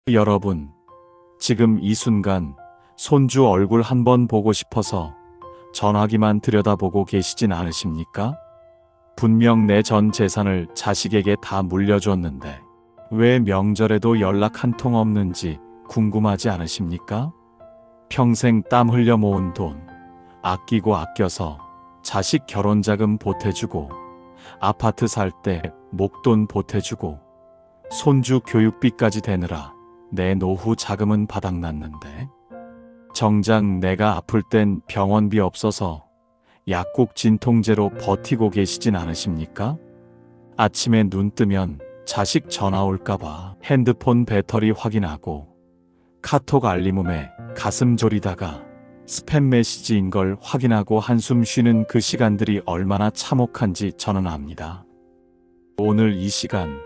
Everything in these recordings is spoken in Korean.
여러분, 지금 이 순간 손주 얼굴 한번 보고 싶어서 전화기만 들여다보고 계시진 않으십니까? 분명 내 전 재산을 자식에게 다 물려줬는데 왜 명절에도 연락 한 통 없는지 궁금하지 않으십니까? 평생 땀 흘려 모은 돈, 아끼고 아껴서 자식 결혼자금 보태주고, 아파트 살 때 목돈 보태주고, 손주 교육비까지 대느라 내 노후 자금은 바닥났는데, 정작 내가 아플 땐 병원비 없어서 약국 진통제로 버티고 계시진 않으십니까? 아침에 눈 뜨면 자식 전화 올까봐 핸드폰 배터리 확인하고, 카톡 알림음에 가슴 졸이다가 스팸 메시지인 걸 확인하고 한숨 쉬는 그 시간들이 얼마나 참혹한지 저는 압니다. 오늘 이 시간,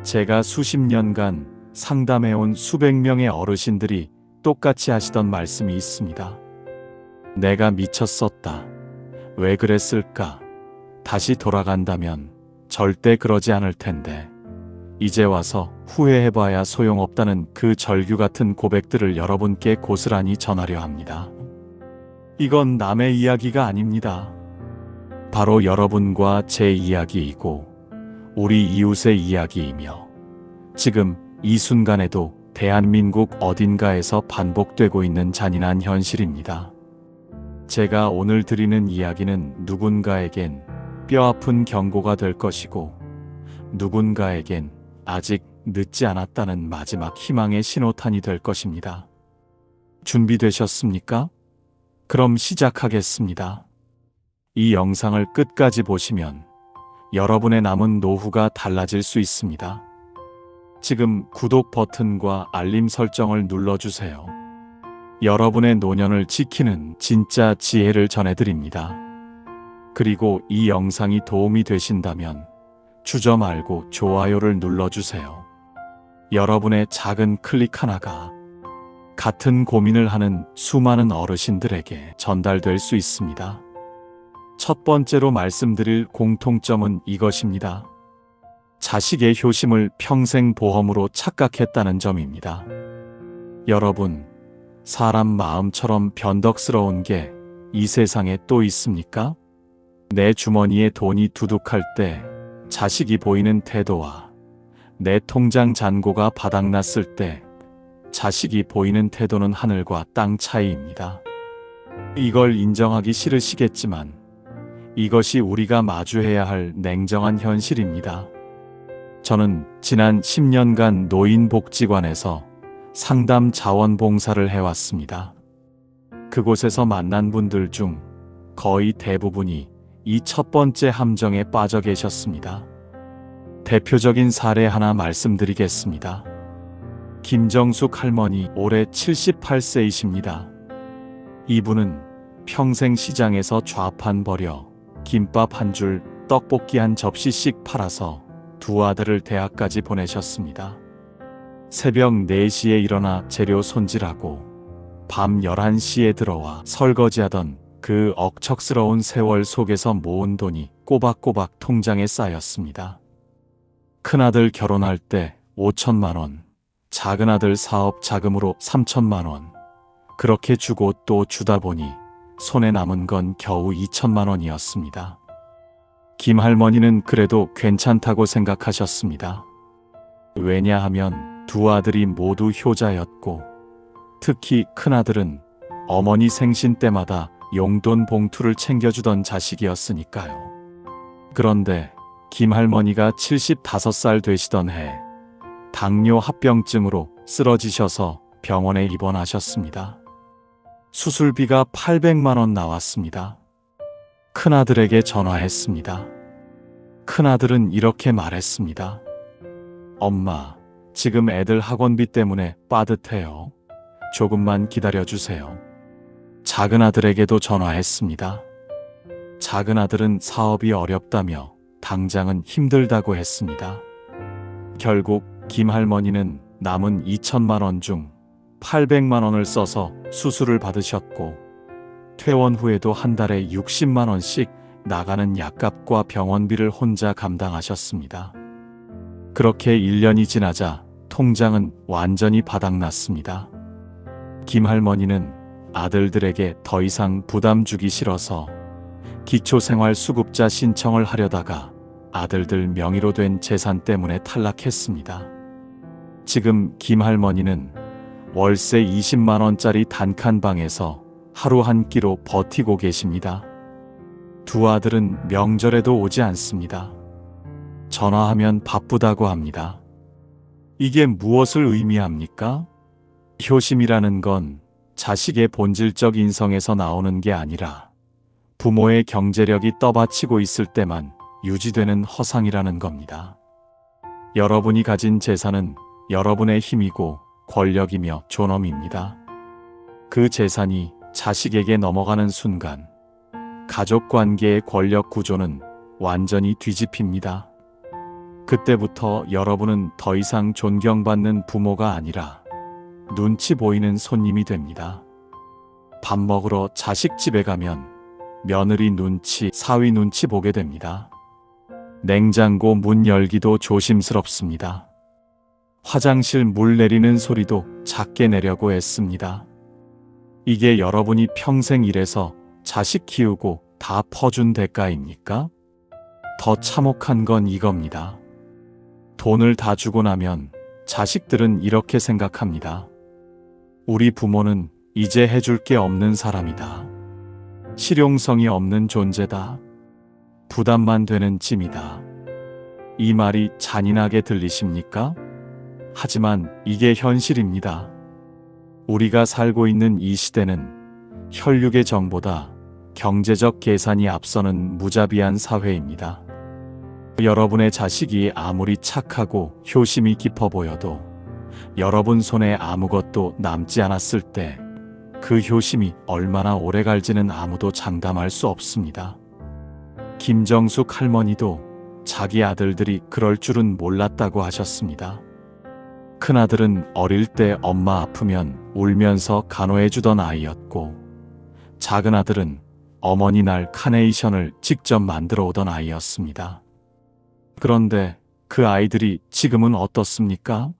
제가 수십 년간 상담해온 수백 명의 어르신들이 똑같이 하시던 말씀이 있습니다. 내가 미쳤었다. 왜 그랬을까? 다시 돌아간다면 절대 그러지 않을 텐데. 이제 와서 후회해봐야 소용없다는 그 절규 같은 고백들을 여러분께 고스란히 전하려 합니다. 이건 남의 이야기가 아닙니다. 바로 여러분과 제 이야기이고 우리 이웃의 이야기이며 지금 이 순간에도 대한민국 어딘가에서 반복되고 있는 잔인한 현실입니다. 제가 오늘 드리는 이야기는 누군가에겐 뼈아픈 경고가 될 것이고 누군가에겐 아직 늦지 않았다는 마지막 희망의 신호탄이 될 것입니다. 준비되셨습니까? 그럼 시작하겠습니다. 이 영상을 끝까지 보시면 여러분의 남은 노후가 달라질 수 있습니다. 지금 구독 버튼과 알림 설정을 눌러주세요. 여러분의 노년을 지키는 진짜 지혜를 전해드립니다. 그리고 이 영상이 도움이 되신다면 주저 말고 좋아요를 눌러주세요. 여러분의 작은 클릭 하나가 같은 고민을 하는 수많은 어르신들에게 전달될 수 있습니다. 첫 번째로 말씀드릴 공통점은 이것입니다. 자식의 효심을 평생 보험으로 착각했다는 점입니다. 여러분, 사람 마음처럼 변덕스러운 게 이 세상에 또 있습니까? 내 주머니에 돈이 두둑할 때 자식이 보이는 태도와 내 통장 잔고가 바닥났을 때 자식이 보이는 태도는 하늘과 땅 차이입니다. 이걸 인정하기 싫으시겠지만 이것이 우리가 마주해야 할 냉정한 현실입니다. 저는 지난 10년간 노인복지관에서 상담 자원봉사를 해왔습니다. 그곳에서 만난 분들 중 거의 대부분이 이 첫 번째 함정에 빠져 계셨습니다. 대표적인 사례 하나 말씀드리겠습니다. 김정숙 할머니 올해 78세이십니다. 이분은 평생 시장에서 좌판 버려 김밥 한 줄, 떡볶이 한 접시씩 팔아서 두 아들을 대학까지 보내셨습니다. 새벽 4시에 일어나 재료 손질하고 밤 11시에 들어와 설거지하던 그 억척스러운 세월 속에서 모은 돈이 꼬박꼬박 통장에 쌓였습니다. 큰아들 결혼할 때 5천만 원, 작은아들 사업 자금으로 3천만 원, 그렇게 주고 또 주다 보니 손에 남은 건 겨우 2천만 원이었습니다. 김 할머니는 그래도 괜찮다고 생각하셨습니다. 왜냐하면 두 아들이 모두 효자였고 특히 큰아들은 어머니 생신 때마다 용돈 봉투를 챙겨주던 자식이었으니까요. 그런데 김 할머니가 75살 되시던 해 당뇨 합병증으로 쓰러지셔서 병원에 입원하셨습니다. 수술비가 800만 원 나왔습니다. 큰아들에게 전화했습니다. 큰아들은 이렇게 말했습니다. 엄마, 지금 애들 학원비 때문에 빠듯해요. 조금만 기다려주세요. 작은아들에게도 전화했습니다. 작은아들은 사업이 어렵다며 당장은 힘들다고 했습니다. 결국 김 할머니는 남은 2천만 원 중 800만 원을 써서 수술을 받으셨고 퇴원 후에도 한 달에 60만 원씩 나가는 약값과 병원비를 혼자 감당하셨습니다. 그렇게 1년이 지나자 통장은 완전히 바닥났습니다. 김할머니는 아들들에게 더 이상 부담 주기 싫어서 기초생활수급자 신청을 하려다가 아들들 명의로 된 재산 때문에 탈락했습니다. 지금 김할머니는 월세 20만 원짜리 단칸방에서 하루 한 끼로 버티고 계십니다. 두 아들은 명절에도 오지 않습니다. 전화하면 바쁘다고 합니다. 이게 무엇을 의미합니까? 효심이라는 건 자식의 본질적 인성에서 나오는 게 아니라 부모의 경제력이 떠받치고 있을 때만 유지되는 허상이라는 겁니다. 여러분이 가진 재산은 여러분의 힘이고 권력이며 존엄입니다. 그 재산이 자식에게 넘어가는 순간 가족 관계의 권력 구조는 완전히 뒤집힙니다. 그때부터 여러분은 더 이상 존경받는 부모가 아니라 눈치 보이는 손님이 됩니다. 밥 먹으러 자식 집에 가면 며느리 눈치, 사위 눈치 보게 됩니다. 냉장고 문 열기도 조심스럽습니다. 화장실 물 내리는 소리도 작게 내려고 애씁니다. 이게 여러분이 평생 일해서 자식 키우고 다 퍼준 대가입니까? 더 참혹한 건 이겁니다. 돈을 다 주고 나면 자식들은 이렇게 생각합니다. 우리 부모는 이제 해줄 게 없는 사람이다. 실용성이 없는 존재다. 부담만 되는 짐이다. 이 말이 잔인하게 들리십니까? 하지만 이게 현실입니다. 우리가 살고 있는 이 시대는 혈육의 정보다 경제적 계산이 앞서는 무자비한 사회입니다. 여러분의 자식이 아무리 착하고 효심이 깊어 보여도 여러분 손에 아무것도 남지 않았을 때 그 효심이 얼마나 오래 갈지는 아무도 장담할 수 없습니다. 김정숙 할머니도 자기 아들들이 그럴 줄은 몰랐다고 하셨습니다. 큰아들은 어릴 때 엄마 아프면 울면서 간호해주던 아이였고, 작은아들은 어머니 날 카네이션을 직접 만들어 오던 아이였습니다. 그런데 그 아이들이 지금은 어떻습니까?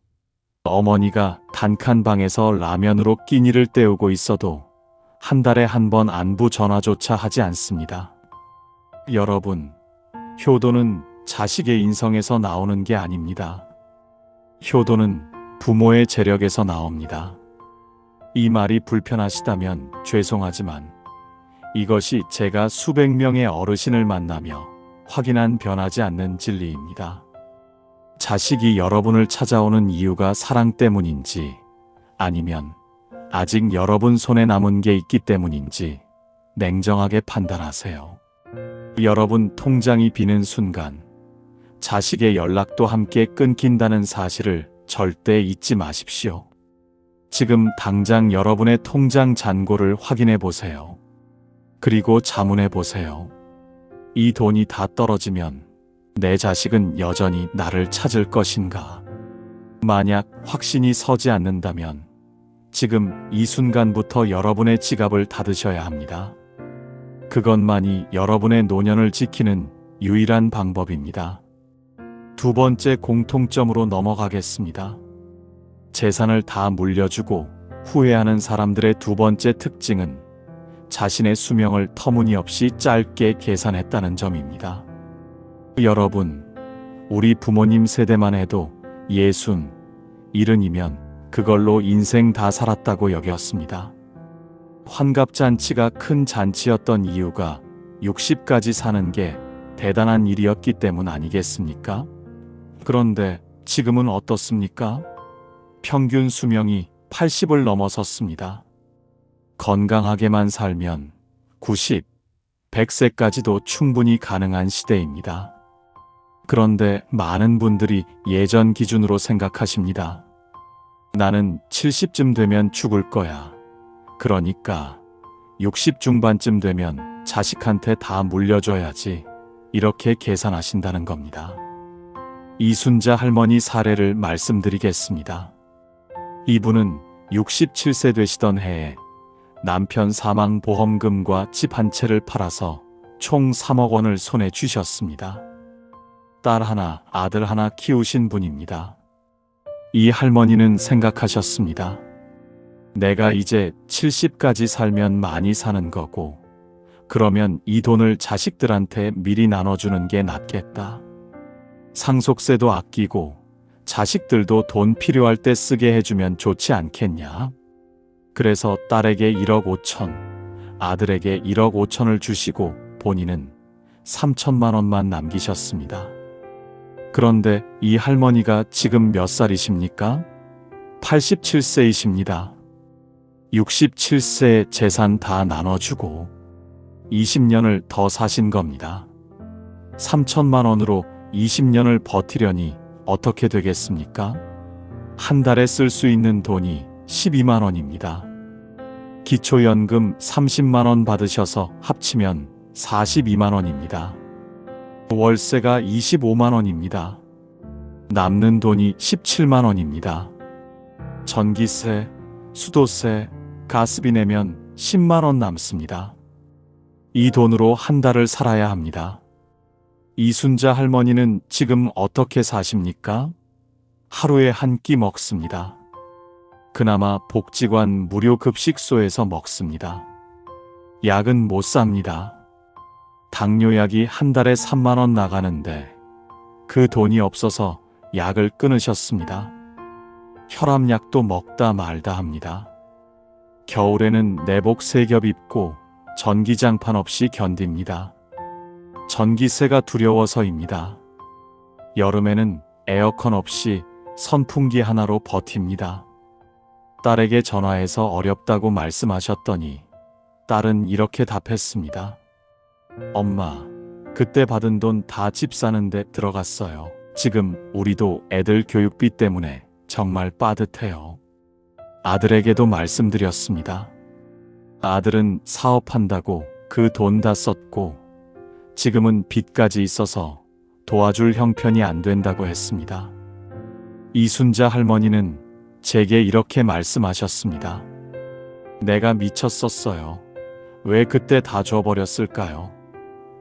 어머니가 단칸방에서 라면으로 끼니를 때우고 있어도 한 달에 한 번 안부 전화조차 하지 않습니다. 여러분, 효도는 자식의 인성에서 나오는 게 아닙니다. 효도는 부모의 재력에서 나옵니다. 이 말이 불편하시다면 죄송하지만 이것이 제가 수백 명의 어르신을 만나며 확인한 변하지 않는 진리입니다. 자식이 여러분을 찾아오는 이유가 사랑 때문인지 아니면 아직 여러분 손에 남은 게 있기 때문인지 냉정하게 판단하세요. 여러분 통장이 비는 순간 자식의 연락도 함께 끊긴다는 사실을 절대 잊지 마십시오. 지금 당장 여러분의 통장 잔고를 확인해 보세요. 그리고 자문해 보세요. 이 돈이 다 떨어지면 내 자식은 여전히 나를 찾을 것인가? 만약 확신이 서지 않는다면 지금 이 순간부터 여러분의 지갑을 닫으셔야 합니다. 그것만이 여러분의 노년을 지키는 유일한 방법입니다. 두 번째 공통점으로 넘어가겠습니다. 재산을 다 물려주고 후회하는 사람들의 두 번째 특징은 자신의 수명을 터무니없이 짧게 계산했다는 점입니다. 여러분, 우리 부모님 세대만 해도 60, 70이면 그걸로 인생 다 살았다고 여겼습니다. 환갑잔치가 큰 잔치였던 이유가 60까지 사는 게 대단한 일이었기 때문 아니겠습니까? 그런데 지금은 어떻습니까? 평균 수명이 80을 넘어섰습니다. 건강하게만 살면 90, 100세까지도 충분히 가능한 시대입니다. 그런데 많은 분들이 예전 기준으로 생각하십니다. 나는 70쯤 되면 죽을 거야. 그러니까 60 중반쯤 되면 자식한테 다 물려줘야지. 이렇게 계산하신다는 겁니다. 이순자 할머니 사례를 말씀드리겠습니다. 이분은 67세 되시던 해에 남편 사망 보험금과 집 한 채를 팔아서 총 3억 원을 손에 쥐셨습니다. 딸 하나, 아들 하나 키우신 분입니다. 이 할머니는 생각하셨습니다. 내가 이제 70까지 살면 많이 사는 거고, 그러면 이 돈을 자식들한테 미리 나눠주는 게 낫겠다. 상속세도 아끼고 자식들도 돈 필요할 때 쓰게 해주면 좋지 않겠냐? 그래서 딸에게 1억 5천, 아들에게 1억 5천을 주시고 본인은 3천만 원만 남기셨습니다. 그런데 이 할머니가 지금 몇 살이십니까? 87세이십니다. 67세에 재산 다 나눠주고 20년을 더 사신 겁니다. 3천만 원으로 20년을 버티려니 어떻게 되겠습니까? 한 달에 쓸 수 있는 돈이 12만 원입니다. 기초연금 30만 원 받으셔서 합치면 42만 원입니다. 월세가 25만 원입니다. 남는 돈이 17만 원입니다. 전기세, 수도세, 가스비 내면 10만 원 남습니다. 이 돈으로 한 달을 살아야 합니다. 이순자 할머니는 지금 어떻게 사십니까? 하루에 한 끼 먹습니다. 그나마 복지관 무료 급식소에서 먹습니다. 약은 못 삽니다. 당뇨약이 한 달에 3만 원 나가는데 그 돈이 없어서 약을 끊으셨습니다. 혈압약도 먹다 말다 합니다. 겨울에는 내복 3겹 입고 전기장판 없이 견딥니다. 전기세가 두려워서입니다. 여름에는 에어컨 없이 선풍기 하나로 버팁니다. 딸에게 전화해서 어렵다고 말씀하셨더니 딸은 이렇게 답했습니다. 엄마, 그때 받은 돈 다 집 사는데 들어갔어요. 지금 우리도 애들 교육비 때문에 정말 빠듯해요. 아들에게도 말씀드렸습니다. 아들은 사업한다고 그 돈 다 썼고 지금은 빚까지 있어서 도와줄 형편이 안 된다고 했습니다. 이순자 할머니는 제게 이렇게 말씀하셨습니다. 내가 미쳤었어요. 왜 그때 다 줘버렸을까요?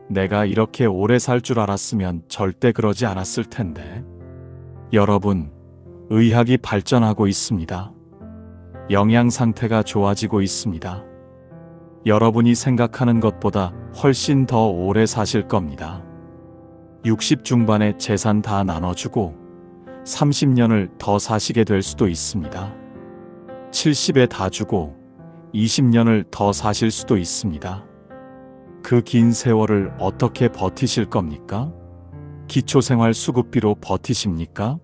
내가 이렇게 오래 살 줄 알았으면 절대 그러지 않았을 텐데. 여러분, 의학이 발전하고 있습니다. 영양 상태가 좋아지고 있습니다. 여러분이 생각하는 것보다 훨씬 더 오래 사실 겁니다. 60 중반에 재산 다 나눠주고 30년을 더 사시게 될 수도 있습니다. 70에 다 주고 20년을 더 사실 수도 있습니다. 그 긴 세월을 어떻게 버티실 겁니까? 기초생활 수급비로 버티십니까?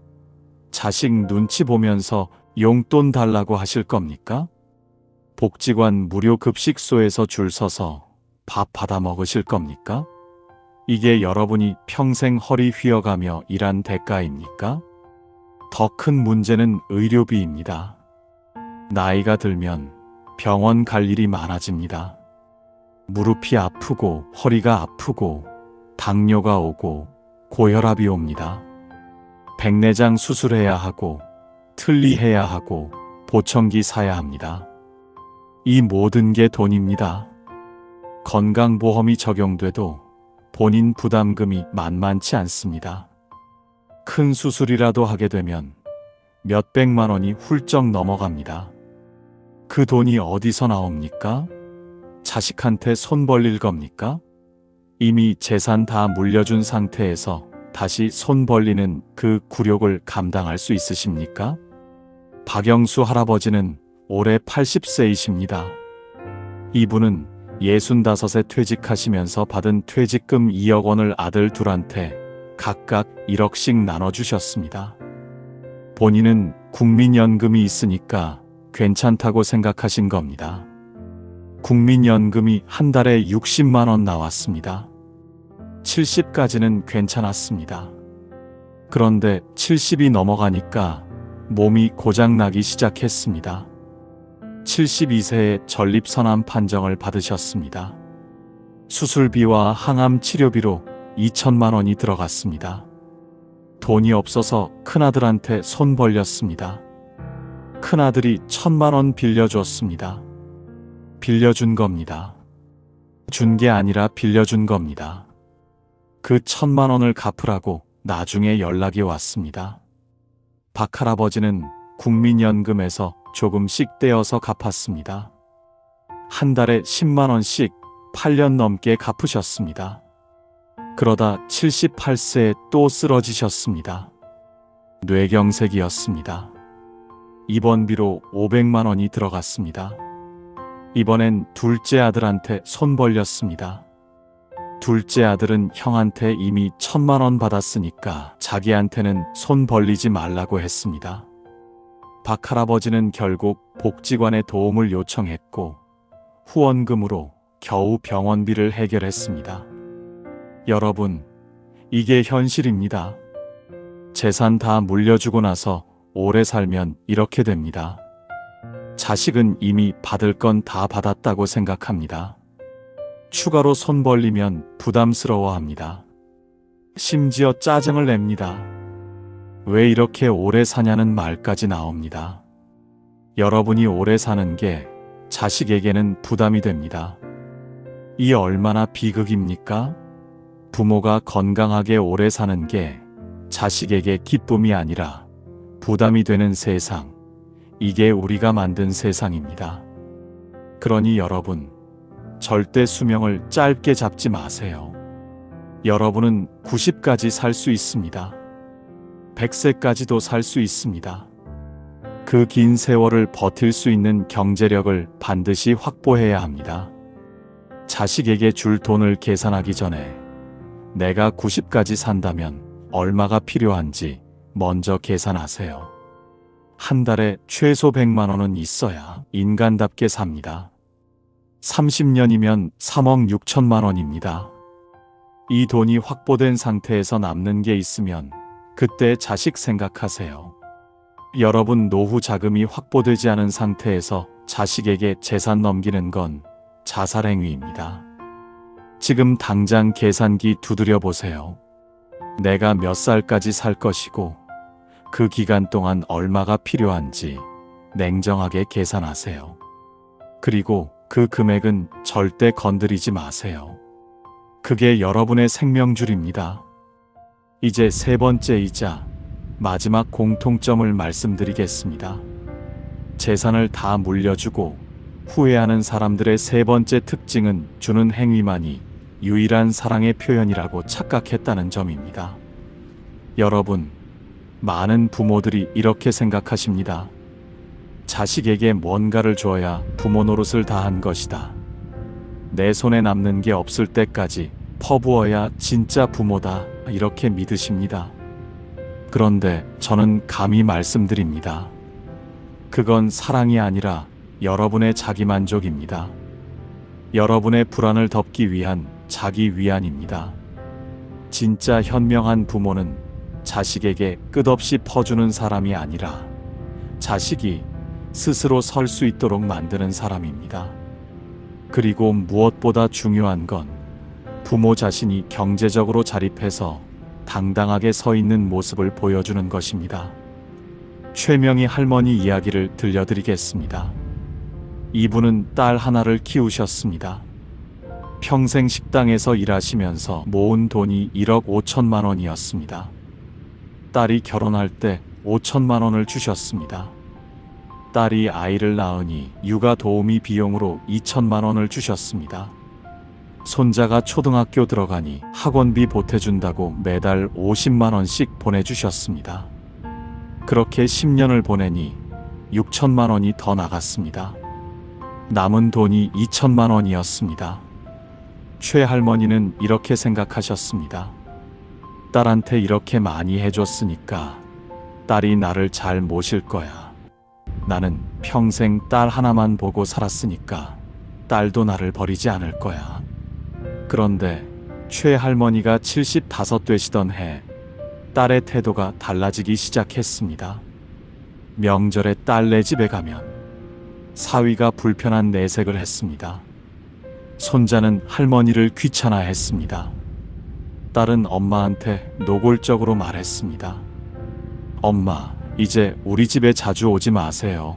자식 눈치 보면서 용돈 달라고 하실 겁니까? 복지관 무료 급식소에서 줄 서서 밥 받아 먹으실 겁니까? 이게 여러분이 평생 허리 휘어가며 일한 대가입니까? 더 큰 문제는 의료비입니다. 나이가 들면 병원 갈 일이 많아집니다. 무릎이 아프고 허리가 아프고 당뇨가 오고 고혈압이 옵니다. 백내장 수술해야 하고 틀니해야 하고 보청기 사야 합니다. 이 모든 게 돈입니다. 건강보험이 적용돼도 본인 부담금이 만만치 않습니다. 큰 수술이라도 하게 되면 몇백만 원이 훌쩍 넘어갑니다. 그 돈이 어디서 나옵니까? 자식한테 손 벌릴 겁니까? 이미 재산 다 물려준 상태에서 다시 손 벌리는 그 굴욕을 감당할 수 있으십니까? 박영수 할아버지는 올해 80세이십니다. 이분은 65에 퇴직하시면서 받은 퇴직금 2억 원을 아들 둘한테 각각 1억씩 나눠주셨습니다. 본인은 국민연금이 있으니까 괜찮다고 생각하신 겁니다. 국민연금이 한 달에 60만 원 나왔습니다. 70까지는 괜찮았습니다. 그런데 70이 넘어가니까 몸이 고장나기 시작했습니다. 72세에 전립선암 판정을 받으셨습니다. 수술비와 항암 치료비로 2천만 원이 들어갔습니다. 돈이 없어서 큰아들한테 손 벌렸습니다. 큰아들이 1,000만 원 빌려줬습니다. 빌려준 겁니다. 준 게 아니라 빌려준 겁니다. 그 1,000만 원을 갚으라고 나중에 연락이 왔습니다. 박할아버지는 국민연금에서 조금씩 떼어서 갚았습니다. 한 달에 10만 원씩 8년 넘게 갚으셨습니다. 그러다 78세에 또 쓰러지셨습니다. 뇌경색이었습니다. 입원비로 500만 원이 들어갔습니다. 이번엔 둘째 아들한테 손 벌렸습니다. 둘째 아들은 형한테 이미 1,000만 원 받았으니까 자기한테는 손 벌리지 말라고 했습니다. 박할아버지는 결국 복지관에 도움을 요청했고 후원금으로 겨우 병원비를 해결했습니다. 여러분, 이게 현실입니다. 재산 다 물려주고 나서 오래 살면 이렇게 됩니다. 자식은 이미 받을 건 다 받았다고 생각합니다. 추가로 손 벌리면 부담스러워합니다. 심지어 짜증을 냅니다. 왜 이렇게 오래 사냐는 말까지 나옵니다. 여러분이 오래 사는 게 자식에게는 부담이 됩니다. 이 얼마나 비극입니까? 부모가 건강하게 오래 사는 게 자식에게 기쁨이 아니라 부담이 되는 세상, 이게 우리가 만든 세상입니다. 그러니 여러분, 절대 수명을 짧게 잡지 마세요. 여러분은 90까지 살 수 있습니다. 100세까지도 살 수 있습니다. 그 긴 세월을 버틸 수 있는 경제력을 반드시 확보해야 합니다. 자식에게 줄 돈을 계산하기 전에 내가 90까지 산다면 얼마가 필요한지 먼저 계산하세요. 한 달에 최소 100만 원은 있어야 인간답게 삽니다. 30년이면 3억 6천만 원입니다. 이 돈이 확보된 상태에서 남는 게 있으면 그때 자식 생각하세요. 여러분 노후 자금이 확보되지 않은 상태에서 자식에게 재산 넘기는 건 자살행위입니다. 지금 당장 계산기 두드려 보세요. 내가 몇 살까지 살 것이고 그 기간 동안 얼마가 필요한지 냉정하게 계산하세요. 그리고 그 금액은 절대 건드리지 마세요. 그게 여러분의 생명줄입니다. 이제 세 번째이자 마지막 공통점을 말씀드리겠습니다. 재산을 다 물려주고 후회하는 사람들의 세 번째 특징은 주는 행위만이 유일한 사랑의 표현이라고 착각했다는 점입니다. 여러분, 많은 부모들이 이렇게 생각하십니다. 자식에게 뭔가를 줘야 부모 노릇을 다한 것이다. 내 손에 남는 게 없을 때까지 퍼부어야 진짜 부모다. 이렇게 믿으십니다. 그런데 저는 감히 말씀드립니다. 그건 사랑이 아니라 여러분의 자기만족입니다. 여러분의 불안을 덮기 위한 자기 위안입니다. 진짜 현명한 부모는 자식에게 끝없이 퍼주는 사람이 아니라 자식이 스스로 설 수 있도록 만드는 사람입니다. 그리고 무엇보다 중요한 건 부모 자신이 경제적으로 자립해서 당당하게 서 있는 모습을 보여주는 것입니다. 최명희 할머니 이야기를 들려드리겠습니다. 이분은 딸 하나를 키우셨습니다. 평생 식당에서 일하시면서 모은 돈이 1억 5천만 원이었습니다. 딸이 결혼할 때 5천만 원을 주셨습니다. 딸이 아이를 낳으니 육아 도우미 비용으로 2천만 원을 주셨습니다. 손자가 초등학교 들어가니 학원비 보태준다고 매달 50만 원씩 보내주셨습니다. 그렇게 10년을 보내니 6천만 원이 더 나갔습니다. 남은 돈이 2천만 원이었습니다. 최 할머니는 이렇게 생각하셨습니다. 딸한테 이렇게 많이 해줬으니까 딸이 나를 잘 모실 거야. 나는 평생 딸 하나만 보고 살았으니까 딸도 나를 버리지 않을 거야. 그런데 최 할머니가 75 되시던 해 딸의 태도가 달라지기 시작했습니다. 명절에 딸네 집에 가면 사위가 불편한 내색을 했습니다. 손자는 할머니를 귀찮아했습니다. 딸은 엄마한테 노골적으로 말했습니다. 엄마, 이제 우리 집에 자주 오지 마세요.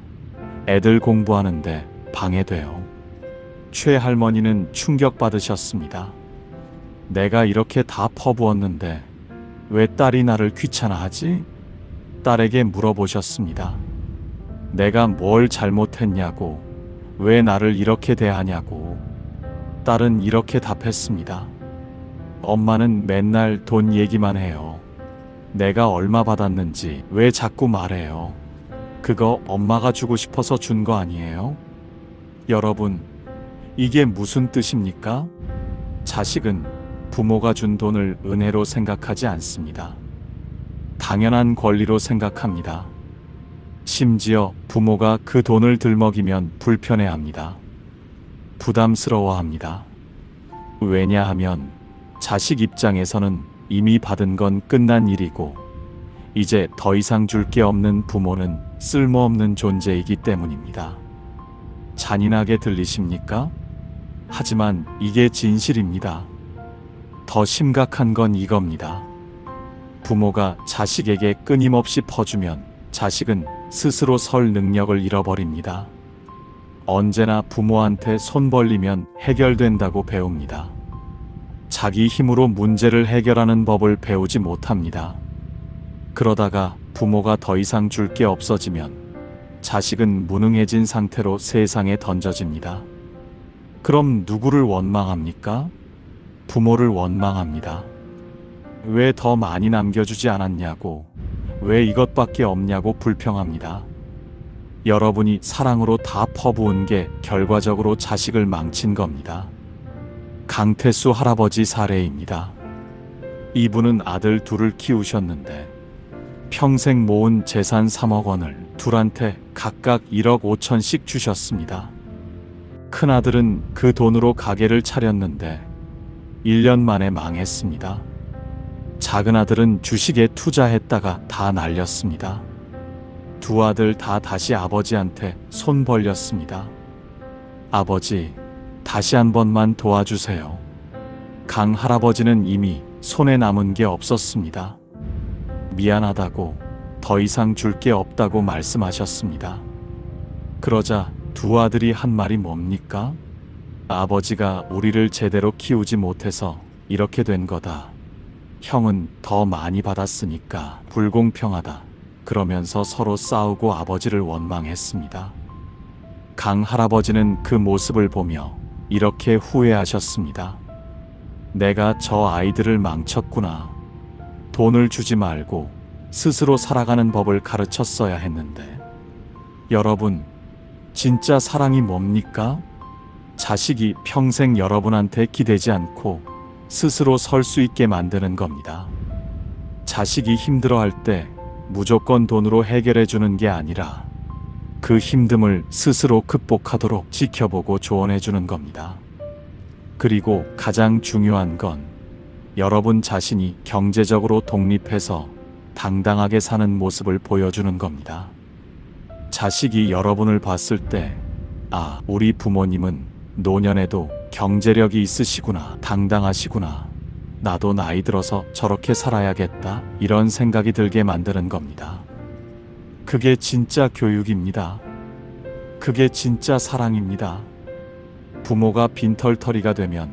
애들 공부하는데 방해돼요. 최 할머니는 충격받으셨습니다. 내가 이렇게 다 퍼부었는데 왜 딸이 나를 귀찮아하지? 딸에게 물어보셨습니다. 내가 뭘 잘못했냐고, 왜 나를 이렇게 대하냐고. 딸은 이렇게 답했습니다. 엄마는 맨날 돈 얘기만 해요. 내가 얼마 받았는지 왜 자꾸 말해요? 그거 엄마가 주고 싶어서 준 거 아니에요? 여러분, 이게 무슨 뜻입니까? 자식은 부모가 준 돈을 은혜로 생각하지 않습니다. 당연한 권리로 생각합니다. 심지어 부모가 그 돈을 들먹이면 불편해합니다. 부담스러워합니다. 왜냐하면 자식 입장에서는 이미 받은 건 끝난 일이고, 이제 더 이상 줄 게 없는 부모는 쓸모없는 존재이기 때문입니다. 잔인하게 들리십니까? 하지만 이게 진실입니다. 더 심각한 건 이겁니다. 부모가 자식에게 끊임없이 퍼주면 자식은 스스로 설 능력을 잃어버립니다. 언제나 부모한테 손 벌리면 해결된다고 배웁니다. 자기 힘으로 문제를 해결하는 법을 배우지 못합니다. 그러다가 부모가 더 이상 줄 게 없어지면 자식은 무능해진 상태로 세상에 던져집니다. 그럼 누구를 원망합니까? 부모를 원망합니다. 왜 더 많이 남겨주지 않았냐고, 왜 이것밖에 없냐고 불평합니다. 여러분이 사랑으로 다 퍼부은 게 결과적으로 자식을 망친 겁니다. 강태수 할아버지 사례입니다. 이분은 아들 둘을 키우셨는데 평생 모은 재산 3억 원을 둘한테 각각 1억 5천씩 주셨습니다. 큰아들은 그 돈으로 가게를 차렸는데 1년 만에 망했습니다. 작은아들은 주식에 투자했다가 다 날렸습니다. 두 아들 다 다시 아버지한테 손 벌렸습니다. 아버지, 다시 한 번만 도와주세요. 강 할아버지는 이미 손에 남은 게 없었습니다. 미안하다고, 더 이상 줄 게 없다고 말씀하셨습니다. 그러자 두 아들이 한 말이 뭡니까? 아버지가 우리를 제대로 키우지 못해서 이렇게 된 거다. 형은 더 많이 받았으니까 불공평하다. 그러면서 서로 싸우고 아버지를 원망했습니다. 강 할아버지는 그 모습을 보며 이렇게 후회하셨습니다. 내가 저 아이들을 망쳤구나. 돈을 주지 말고 스스로 살아가는 법을 가르쳤어야 했는데. 여러분, 진짜 사랑이 뭡니까? 자식이 평생 여러분한테 기대지 않고 스스로 설 수 있게 만드는 겁니다. 자식이 힘들어할 때 무조건 돈으로 해결해 주는 게 아니라 그 힘듦을 스스로 극복하도록 지켜보고 조언해 주는 겁니다. 그리고 가장 중요한 건 여러분 자신이 경제적으로 독립해서 당당하게 사는 모습을 보여주는 겁니다. 자식이 여러분을 봤을 때, 아, 우리 부모님은 노년에도 경제력이 있으시구나, 당당하시구나, 나도 나이 들어서 저렇게 살아야겠다, 이런 생각이 들게 만드는 겁니다. 그게 진짜 교육입니다. 그게 진짜 사랑입니다. 부모가 빈털터리가 되면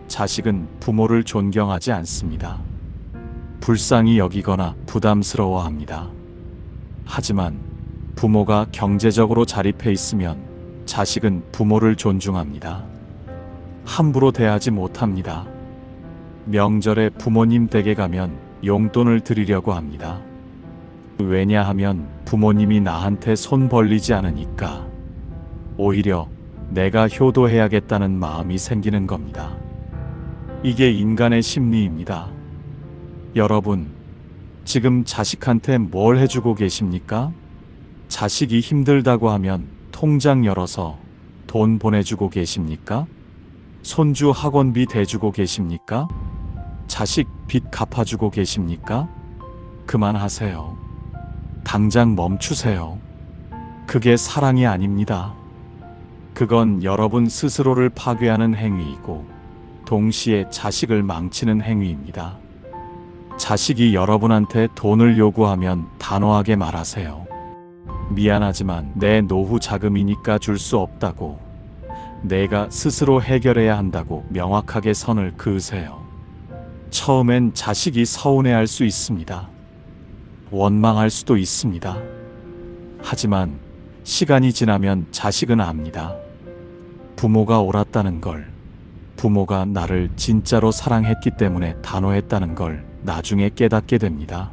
자식은 부모를 존경하지 않습니다. 불쌍히 여기거나 부담스러워합니다. 하지만 부모가 경제적으로 자립해 있으면 자식은 부모를 존중합니다. 함부로 대하지 못합니다. 명절에 부모님 댁에 가면 용돈을 드리려고 합니다. 왜냐하면 부모님이 나한테 손 벌리지 않으니까. 오히려 내가 효도해야겠다는 마음이 생기는 겁니다. 이게 인간의 심리입니다. 여러분, 지금 자식한테 뭘 해주고 계십니까? 자식이 힘들다고 하면 통장 열어서 돈 보내주고 계십니까? 손주 학원비 대주고 계십니까? 자식 빚 갚아주고 계십니까? 그만하세요. 당장 멈추세요. 그게 사랑이 아닙니다. 그건 여러분 스스로를 파괴하는 행위이고 동시에 자식을 망치는 행위입니다. 자식이 여러분한테 돈을 요구하면 단호하게 말하세요. 미안하지만 내 노후 자금이니까 줄 수 없다고, 내가 스스로 해결해야 한다고 명확하게 선을 그으세요. 처음엔 자식이 서운해할 수 있습니다. 원망할 수도 있습니다. 하지만 시간이 지나면 자식은 압니다. 부모가 옳았다는 걸, 부모가 나를 진짜로 사랑했기 때문에 단호했다는 걸 나중에 깨닫게 됩니다.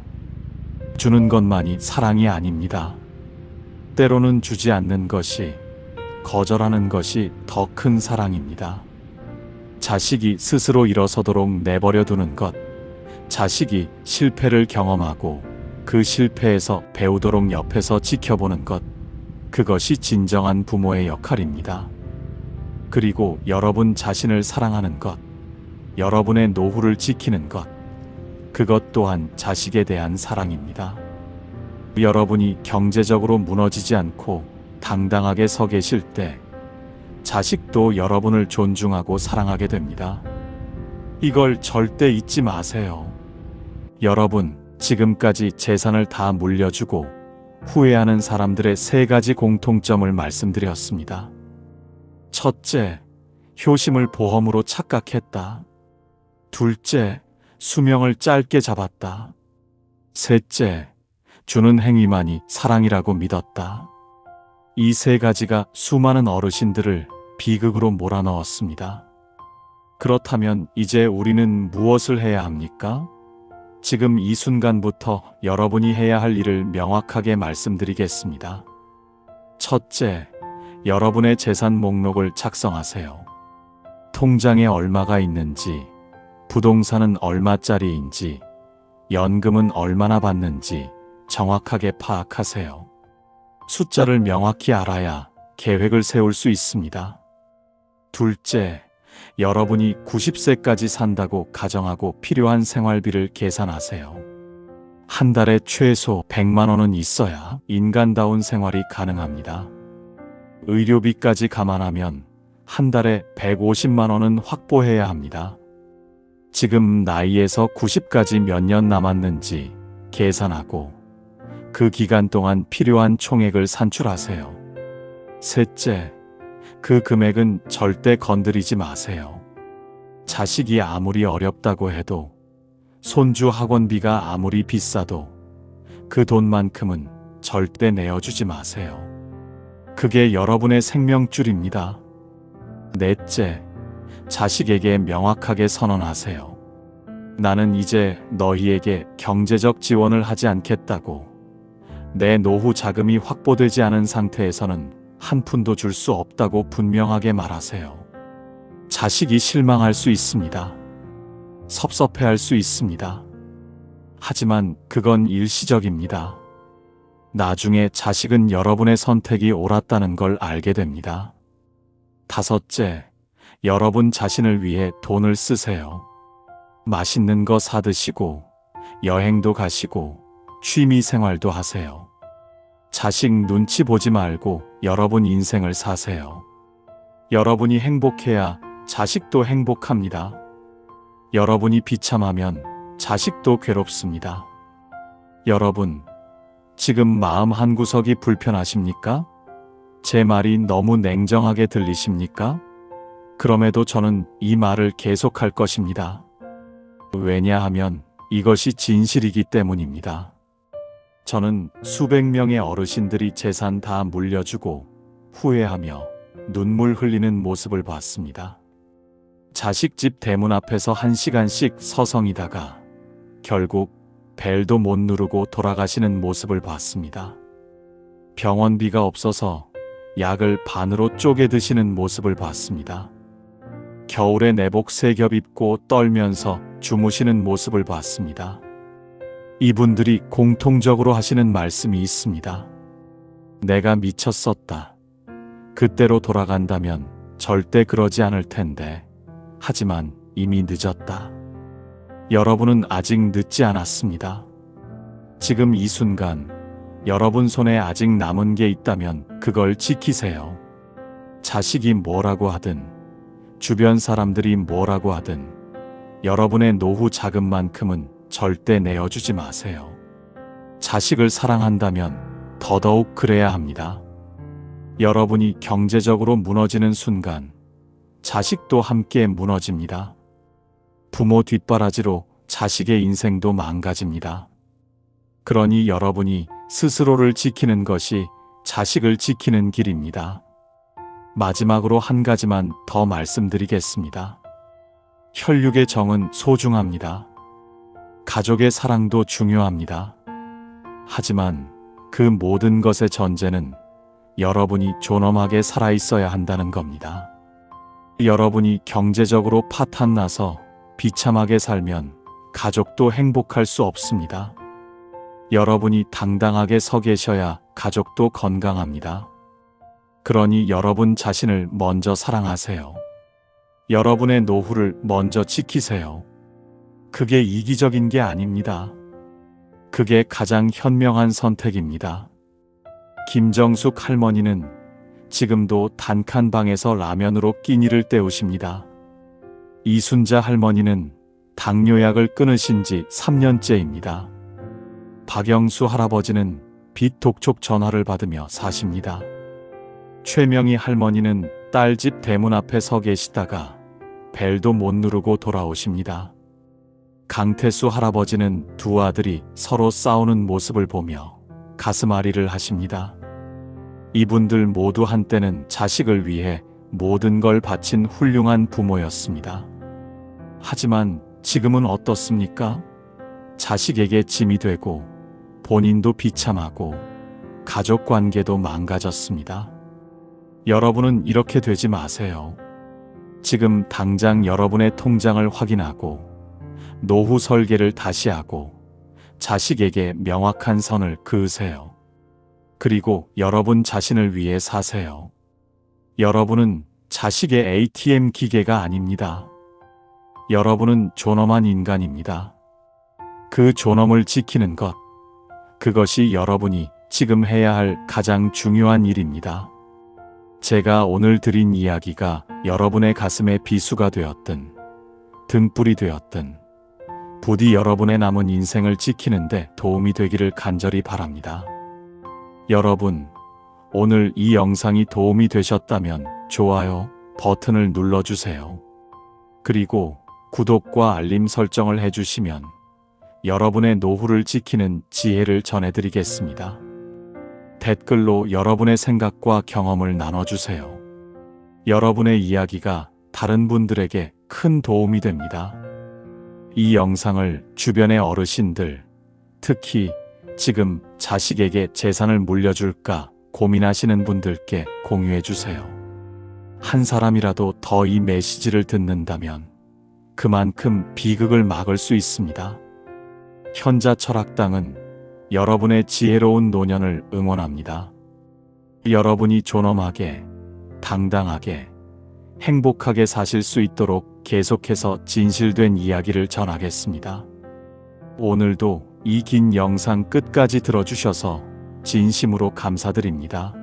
주는 것만이 사랑이 아닙니다. 때로는 주지 않는 것이, 거절하는 것이 더 큰 사랑입니다. 자식이 스스로 일어서도록 내버려 두는 것, 자식이 실패를 경험하고 그 실패에서 배우도록 옆에서 지켜보는 것, 그것이 진정한 부모의 역할입니다. 그리고 여러분 자신을 사랑하는 것, 여러분의 노후를 지키는 것, 그것 또한 자식에 대한 사랑입니다. 여러분이 경제적으로 무너지지 않고 당당하게 서 계실 때 자식도 여러분을 존중하고 사랑하게 됩니다. 이걸 절대 잊지 마세요. 여러분, 지금까지 재산을 다 물려주고 후회하는 사람들의 3가지 공통점을 말씀드렸습니다. 첫째, 효심을 보험으로 착각했다. 둘째, 수명을 짧게 잡았다. 셋째, 주는 행위만이 사랑이라고 믿었다. 이 3가지가 수많은 어르신들을 비극으로 몰아넣었습니다. 그렇다면 이제 우리는 무엇을 해야 합니까? 지금 이 순간부터 여러분이 해야 할 일을 명확하게 말씀드리겠습니다. 첫째, 여러분의 재산 목록을 작성하세요. 통장에 얼마가 있는지, 부동산은 얼마짜리인지, 연금은 얼마나 받는지 정확하게 파악하세요. 숫자를 명확히 알아야 계획을 세울 수 있습니다. 둘째, 여러분이 90세까지 산다고 가정하고 필요한 생활비를 계산하세요. 한 달에 최소 100만 원은 있어야 인간다운 생활이 가능합니다. 의료비까지 감안하면 한 달에 150만 원은 확보해야 합니다. 지금 나이에서 90까지 몇 년 남았는지 계산하고 그 기간 동안 필요한 총액을 산출하세요. 셋째, 그 금액은 절대 건드리지 마세요. 자식이 아무리 어렵다고 해도, 손주 학원비가 아무리 비싸도 그 돈만큼은 절대 내어주지 마세요. 그게 여러분의 생명줄입니다. 넷째, 자식에게 명확하게 선언하세요. 나는 이제 너희에게 경제적 지원을 하지 않겠다고. 내 노후 자금이 확보되지 않은 상태에서는 한 푼도 줄 수 없다고 분명하게 말하세요. 자식이 실망할 수 있습니다. 섭섭해할 수 있습니다. 하지만 그건 일시적입니다. 나중에 자식은 여러분의 선택이 옳았다는 걸 알게 됩니다. 다섯째, 여러분 자신을 위해 돈을 쓰세요. 맛있는 거 사드시고, 여행도 가시고, 취미 생활도 하세요. 자식 눈치 보지 말고 여러분 인생을 사세요. 여러분이 행복해야 자식도 행복합니다. 여러분이 비참하면 자식도 괴롭습니다. 여러분, 지금 마음 한구석이 불편하십니까? 제 말이 너무 냉정하게 들리십니까? 그럼에도 저는 이 말을 계속할 것입니다. 왜냐하면 이것이 진실이기 때문입니다. 저는 수백 명의 어르신들이 재산 다 물려주고 후회하며 눈물 흘리는 모습을 봤습니다. 자식집 대문 앞에서 1시간씩 서성이다가 결국 벨도 못 누르고 돌아가시는 모습을 봤습니다. 병원비가 없어서 약을 반으로 쪼개 드시는 모습을 봤습니다. 겨울에 내복 3겹 입고 떨면서 주무시는 모습을 봤습니다. 이분들이 공통적으로 하시는 말씀이 있습니다. 내가 미쳤었다. 그때로 돌아간다면 절대 그러지 않을 텐데. 하지만 이미 늦었다. 여러분은 아직 늦지 않았습니다. 지금 이 순간 여러분 손에 아직 남은 게 있다면 그걸 지키세요. 자식이 뭐라고 하든, 주변 사람들이 뭐라고 하든 여러분의 노후 자금만큼은 절대 내어주지 마세요. 자식을 사랑한다면 더더욱 그래야 합니다. 여러분이 경제적으로 무너지는 순간 자식도 함께 무너집니다. 부모 뒷바라지로 자식의 인생도 망가집니다. 그러니 여러분이 스스로를 지키는 것이 자식을 지키는 길입니다. 마지막으로 한 가지만 더 말씀드리겠습니다. 혈육의 정은 소중합니다. 가족의 사랑도 중요합니다. 하지만 그 모든 것의 전제는 여러분이 존엄하게 살아있어야 한다는 겁니다. 여러분이 경제적으로 파탄나서 비참하게 살면 가족도 행복할 수 없습니다. 여러분이 당당하게 서 계셔야 가족도 건강합니다. 그러니 여러분 자신을 먼저 사랑하세요. 여러분의 노후를 먼저 지키세요. 그게 이기적인 게 아닙니다. 그게 가장 현명한 선택입니다. 김정숙 할머니는 지금도 단칸방에서 라면으로 끼니를 때우십니다. 이순자 할머니는 당뇨약을 끊으신 지 3년째입니다. 박영수 할아버지는 빚 독촉 전화를 받으며 사십니다. 최명희 할머니는 딸집 대문 앞에 서 계시다가 벨도 못 누르고 돌아오십니다. 강태수 할아버지는 두 아들이 서로 싸우는 모습을 보며 가슴앓이를 하십니다. 이분들 모두 한때는 자식을 위해 모든 걸 바친 훌륭한 부모였습니다. 하지만 지금은 어떻습니까? 자식에게 짐이 되고 본인도 비참하고 가족 관계도 망가졌습니다. 여러분은 이렇게 되지 마세요. 지금 당장 여러분의 통장을 확인하고 노후 설계를 다시 하고 자식에게 명확한 선을 그으세요. 그리고 여러분 자신을 위해 사세요. 여러분은 자식의 ATM 기계가 아닙니다. 여러분은 존엄한 인간입니다. 그 존엄을 지키는 것, 그것이 여러분이 지금 해야 할 가장 중요한 일입니다. 제가 오늘 드린 이야기가 여러분의 가슴에 비수가 되었든 등불이 되었든 부디 여러분의 남은 인생을 지키는데 도움이 되기를 간절히 바랍니다. 여러분, 오늘 이 영상이 도움이 되셨다면 좋아요 버튼을 눌러주세요. 그리고 구독과 알림 설정을 해주시면 여러분의 노후를 지키는 지혜를 전해드리겠습니다. 댓글로 여러분의 생각과 경험을 나눠주세요. 여러분의 이야기가 다른 분들에게 큰 도움이 됩니다. 이 영상을 주변의 어르신들, 특히 지금 자식에게 재산을 물려줄까 고민하시는 분들께 공유해주세요. 한 사람이라도 더 이 메시지를 듣는다면 그만큼 비극을 막을 수 있습니다. 현자철학당은 여러분의 지혜로운 노년을 응원합니다. 여러분이 존엄하게, 당당하게, 행복하게 사실 수 있도록 계속해서 진실된 이야기를 전하겠습니다. 오늘도 이 긴 영상 끝까지 들어주셔서 진심으로 감사드립니다.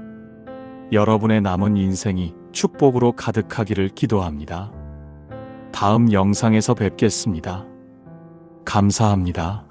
여러분의 남은 인생이 축복으로 가득하기를 기도합니다. 다음 영상에서 뵙겠습니다. 감사합니다.